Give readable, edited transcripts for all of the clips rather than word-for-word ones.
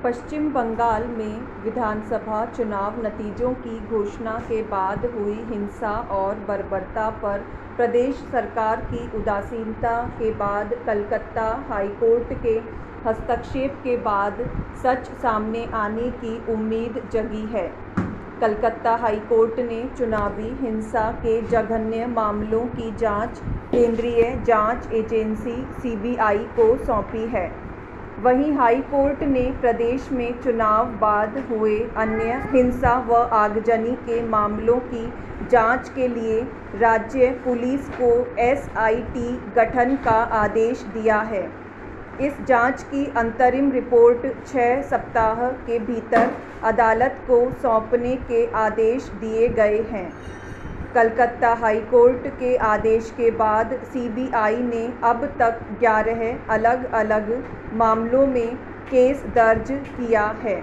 पश्चिम बंगाल में विधानसभा चुनाव नतीजों की घोषणा के बाद हुई हिंसा और बर्बरता पर प्रदेश सरकार की उदासीनता के बाद कलकत्ता हाईकोर्ट के हस्तक्षेप के बाद सच सामने आने की उम्मीद जगी है। कलकत्ता हाईकोर्ट ने चुनावी हिंसा के जघन्य मामलों की जांच केंद्रीय जांच एजेंसी (सीबीआई) को सौंपी है। वहीं हाई कोर्ट ने प्रदेश में चुनाव बाद हुए अन्य हिंसा व आगजनी के मामलों की जांच के लिए राज्य पुलिस को एसआईटी गठन का आदेश दिया है। इस जांच की अंतरिम रिपोर्ट 6 सप्ताह के भीतर अदालत को सौंपने के आदेश दिए गए हैं। कलकत्ता हाईकोर्ट के आदेश के बाद सीबीआई ने अब तक 11 अलग अलग मामलों में केस दर्ज किया है।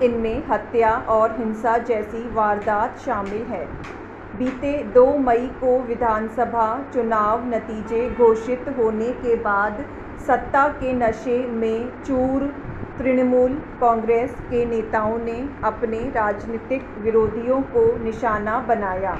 इनमें हत्या और हिंसा जैसी वारदात शामिल है। बीते 2 मई को विधानसभा चुनाव नतीजे घोषित होने के बाद सत्ता के नशे में चूर तृणमूल कांग्रेस के नेताओं ने अपने राजनीतिक विरोधियों को निशाना बनाया।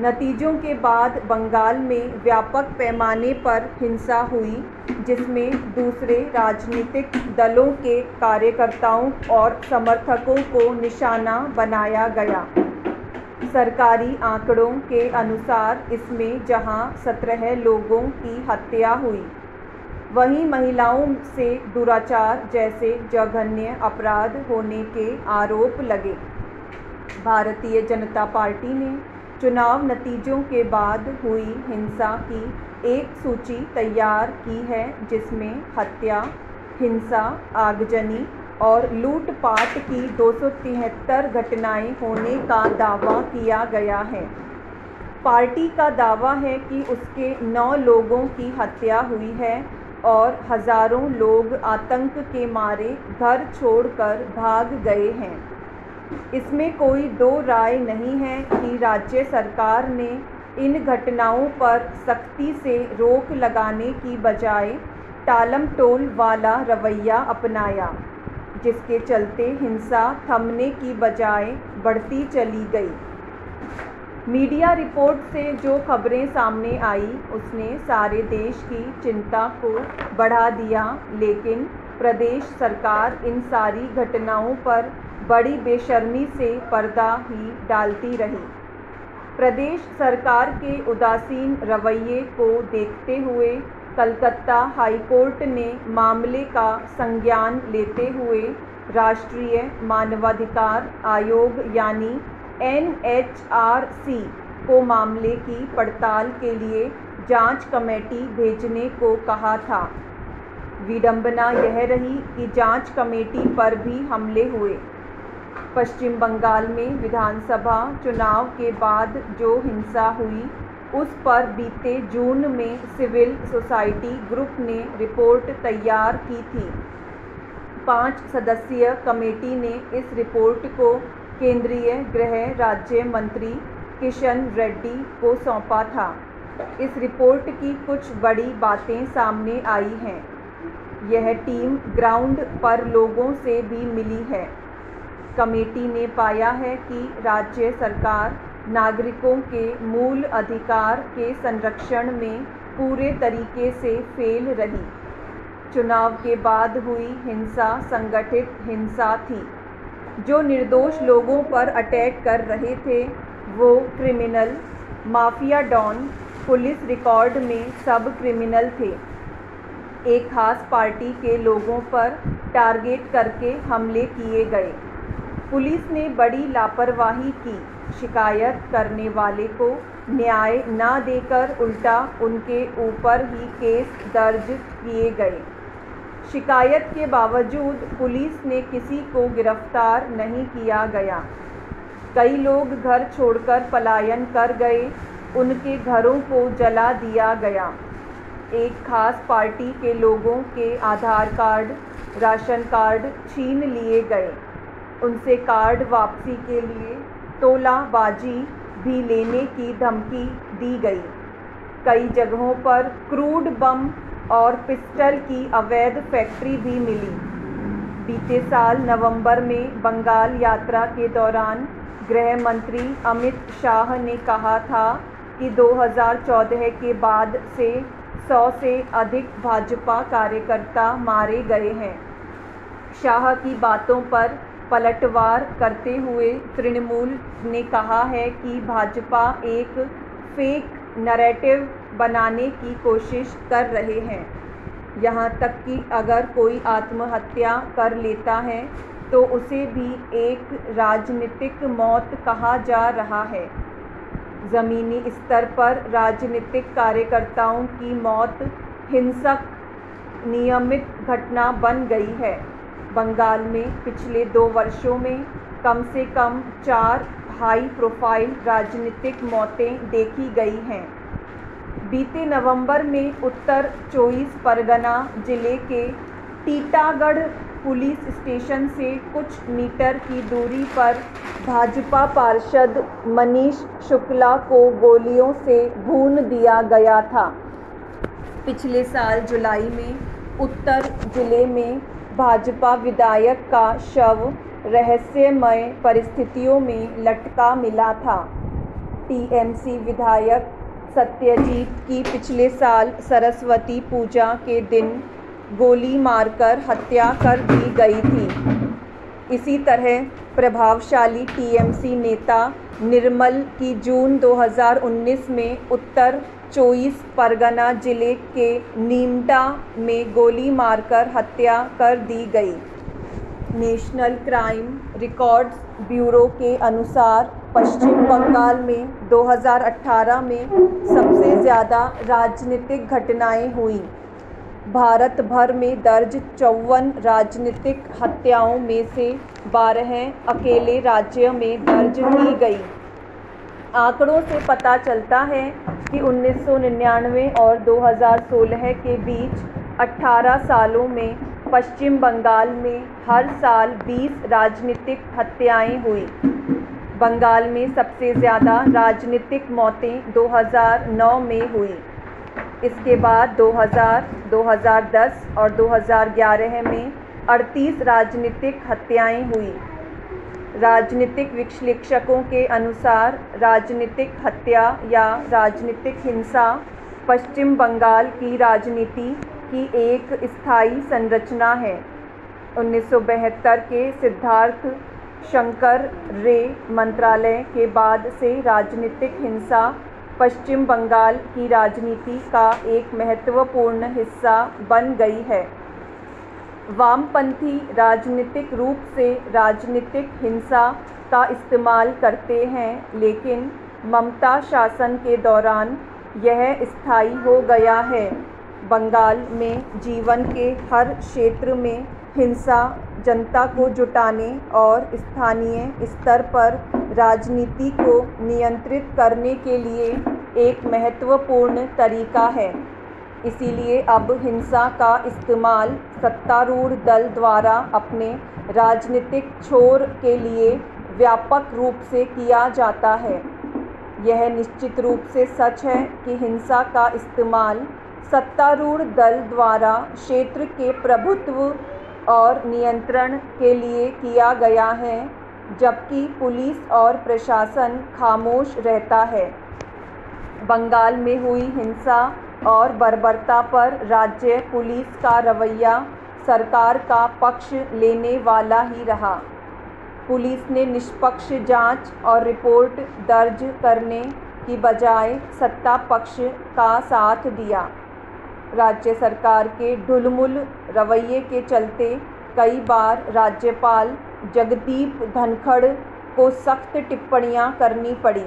नतीजों के बाद बंगाल में व्यापक पैमाने पर हिंसा हुई, जिसमें दूसरे राजनीतिक दलों के कार्यकर्ताओं और समर्थकों को निशाना बनाया गया। सरकारी आंकड़ों के अनुसार इसमें जहां 17 लोगों की हत्या हुई, वहीं महिलाओं से दुराचार जैसे जघन्य अपराध होने के आरोप लगे। भारतीय जनता पार्टी ने चुनाव नतीजों के बाद हुई हिंसा की एक सूची तैयार की है, जिसमें हत्या, हिंसा, आगजनी और लूटपाट की 273 घटनाएं होने का दावा किया गया है। पार्टी का दावा है कि उसके 9 लोगों की हत्या हुई है और हजारों लोग आतंक के मारे घर छोड़कर भाग गए हैं। इसमें कोई दो राय नहीं है कि राज्य सरकार ने इन घटनाओं पर सख्ती से रोक लगाने की बजाय टालमटोल वाला रवैया अपनाया, जिसके चलते हिंसा थमने की बजाय बढ़ती चली गई। मीडिया रिपोर्ट से जो खबरें सामने आई, उसने सारे देश की चिंता को बढ़ा दिया, लेकिन प्रदेश सरकार इन सारी घटनाओं पर बड़ी बेशर्मी से पर्दा ही डालती रही। प्रदेश सरकार के उदासीन रवैये को देखते हुए कलकत्ता हाईकोर्ट ने मामले का संज्ञान लेते हुए राष्ट्रीय मानवाधिकार आयोग यानी NHRC को मामले की पड़ताल के लिए जांच कमेटी भेजने को कहा था। विडंबना यह रही कि जांच कमेटी पर भी हमले हुए। पश्चिम बंगाल में विधानसभा चुनाव के बाद जो हिंसा हुई, उस पर बीते जून में सिविल सोसाइटी ग्रुप ने रिपोर्ट तैयार की थी। 5 सदस्यीय कमेटी ने इस रिपोर्ट को केंद्रीय गृह राज्य मंत्री किशन रेड्डी को सौंपा था। इस रिपोर्ट की कुछ बड़ी बातें सामने आई हैं। यह टीम ग्राउंड पर लोगों से भी मिली है। कमेटी ने पाया है कि राज्य सरकार नागरिकों के मूल अधिकार के संरक्षण में पूरे तरीके से फेल रही। चुनाव के बाद हुई हिंसा संगठित हिंसा थी। जो निर्दोष लोगों पर अटैक कर रहे थे वो criminal, mafia don, police record में सब क्रिमिनल थे। एक खास पार्टी के लोगों पर टारगेट करके हमले किए गए। पुलिस ने बड़ी लापरवाही की। शिकायत करने वाले को न्याय न देकर उल्टा उनके ऊपर ही केस दर्ज किए गए। शिकायत के बावजूद पुलिस ने किसी को गिरफ्तार नहीं किया गया। कई लोग घर छोड़कर पलायन कर गए, उनके घरों को जला दिया गया। एक खास पार्टी के लोगों के आधार कार्ड, राशन कार्ड छीन लिए गए। उनसे कार्ड वापसी के लिए तोलाबाजी भी लेने की धमकी दी गई। कई जगहों पर क्रूड बम और पिस्टल की अवैध फैक्ट्री भी मिली। बीते साल नवंबर में बंगाल यात्रा के दौरान गृह मंत्री अमित शाह ने कहा था कि 2014 के बाद से 100 से अधिक भाजपा कार्यकर्ता मारे गए हैं। शाह की बातों पर पलटवार करते हुए तृणमूल ने कहा है कि भाजपा एक फेक नैरेटिव बनाने की कोशिश कर रहे हैं। यहाँ तक कि अगर कोई आत्महत्या कर लेता है तो उसे भी एक राजनीतिक मौत कहा जा रहा है। ज़मीनी स्तर पर राजनीतिक कार्यकर्ताओं की मौत हिंसक नियमित घटना बन गई है। बंगाल में पिछले 2 वर्षों में कम से कम 4 हाई प्रोफाइल राजनीतिक मौतें देखी गई हैं। बीते नवंबर में उत्तर 24 परगना जिले के टीटागढ़ पुलिस स्टेशन से कुछ मीटर की दूरी पर भाजपा पार्षद मनीष शुक्ला को गोलियों से भून दिया गया था। पिछले साल जुलाई में उत्तर जिले में भाजपा विधायक का शव रहस्यमय परिस्थितियों में लटका मिला था। टीएमसी विधायक सत्यजीत की पिछले साल सरस्वती पूजा के दिन गोली मारकर हत्या कर दी गई थी। इसी तरह प्रभावशाली टीएमसी नेता निर्मल की जून 2019 में उत्तर 24 परगना जिले के नीमडा में गोली मारकर हत्या कर दी गई। नेशनल क्राइम रिकॉर्ड्स ब्यूरो के अनुसार पश्चिम बंगाल में 2018 में सबसे ज़्यादा राजनीतिक घटनाएं हुई। भारत भर में दर्ज 54 राजनीतिक हत्याओं में से 12 अकेले राज्य में दर्ज की गई। आंकड़ों से पता चलता है कि 1999 और 2016 के बीच 18 सालों में पश्चिम बंगाल में हर साल 20 राजनीतिक हत्याएं हुई। बंगाल में सबसे ज़्यादा राजनीतिक मौतें 2009 में हुई। इसके बाद 2000, 2010 और 2011 में 38 राजनीतिक हत्याएं हुई। राजनीतिक विश्लेषकों के अनुसार राजनीतिक हत्या या राजनीतिक हिंसा पश्चिम बंगाल की राजनीति की एक स्थायी संरचना है। 1972 के सिद्धार्थ शंकर रे मंत्रालय के बाद से राजनीतिक हिंसा पश्चिम बंगाल की राजनीति का एक महत्वपूर्ण हिस्सा बन गई है। वामपंथी राजनीतिक रूप से राजनीतिक हिंसा का इस्तेमाल करते हैं, लेकिन ममता शासन के दौरान यह स्थायी हो गया है। बंगाल में जीवन के हर क्षेत्र में हिंसा जनता को जुटाने और स्थानीय स्तर पर राजनीति को नियंत्रित करने के लिए एक महत्वपूर्ण तरीका है। इसीलिए अब हिंसा का इस्तेमाल सत्तारूढ़ दल द्वारा अपने राजनीतिक छोर के लिए व्यापक रूप से किया जाता है। यह निश्चित रूप से सच है कि हिंसा का इस्तेमाल सत्तारूढ़ दल द्वारा क्षेत्र के प्रभुत्व और नियंत्रण के लिए किया गया है, जबकि पुलिस और प्रशासन खामोश रहता है। बंगाल में हुई हिंसा और बर्बरता पर राज्य पुलिस का रवैया सरकार का पक्ष लेने वाला ही रहा। पुलिस ने निष्पक्ष जांच और रिपोर्ट दर्ज करने की बजाय सत्ता पक्ष का साथ दिया। राज्य सरकार के ढुलमुल रवैये के चलते कई बार राज्यपाल जगदीप धनखड़ को सख्त टिप्पणियां करनी पड़ी।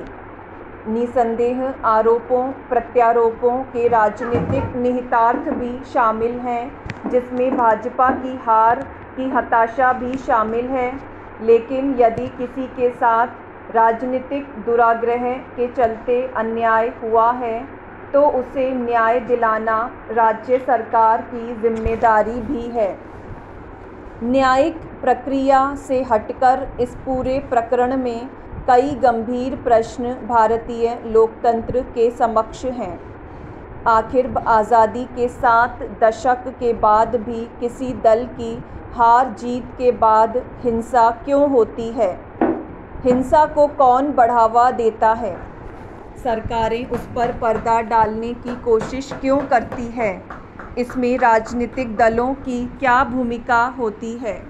निसंदेह आरोपों प्रत्यारोपों के राजनीतिक निहितार्थ भी शामिल हैं, जिसमें भाजपा की हार की हताशा भी शामिल है। लेकिन यदि किसी के साथ राजनीतिक दुराग्रह के चलते अन्याय हुआ है तो उसे न्याय दिलाना राज्य सरकार की जिम्मेदारी भी है। न्यायिक प्रक्रिया से हटकर इस पूरे प्रकरण में कई गंभीर प्रश्न भारतीय लोकतंत्र के समक्ष हैं। आखिर आज़ादी के 7 दशक के बाद भी किसी दल की हार जीत के बाद हिंसा क्यों होती है? हिंसा को कौन बढ़ावा देता है? सरकारें उस पर पर्दा डालने की कोशिश क्यों करती है? इसमें राजनीतिक दलों की क्या भूमिका होती है?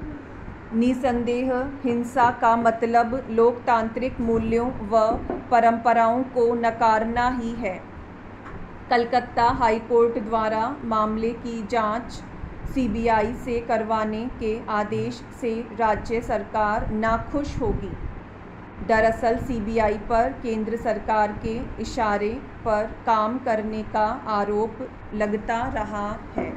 निसंदेह हिंसा का मतलब लोकतांत्रिक मूल्यों व परंपराओं को नकारना ही है। कलकत्ता हाई कोर्ट द्वारा मामले की जांच सीबीआई से करवाने के आदेश से राज्य सरकार नाखुश होगी। दरअसल सीबीआई पर केंद्र सरकार के इशारे पर काम करने का आरोप लगता रहा है।